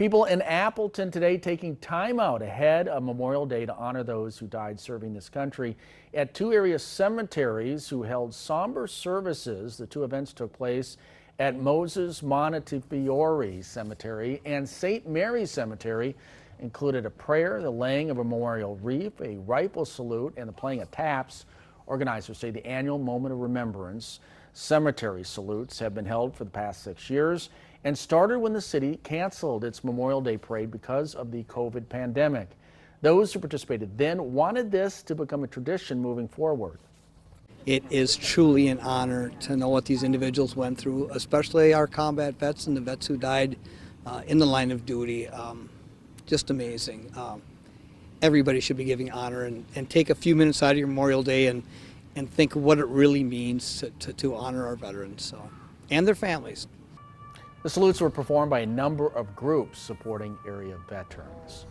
People in Appleton today taking time out ahead of Memorial Day to honor those who died serving this country at two area cemeteries who held somber services. The two events took place at Moses Montefiore Cemetery and St. Mary's Cemetery. Included a prayer, the laying of a memorial wreath, a rifle salute, and the playing of taps. Organizers say the annual moment of remembrance cemetery salutes have been held for the past 6 years and started when the city canceled its Memorial Day parade because of the COVID pandemic. Those who participated then wanted this to become a tradition moving forward. It is truly an honor to know what these individuals went through, especially our combat vets and the vets who died in the line of duty. Just amazing. Everybody should be giving honor and take a few minutes out of your Memorial Day and think of what it really means to honor our veterans and their families. The salutes were performed by a number of groups supporting area veterans.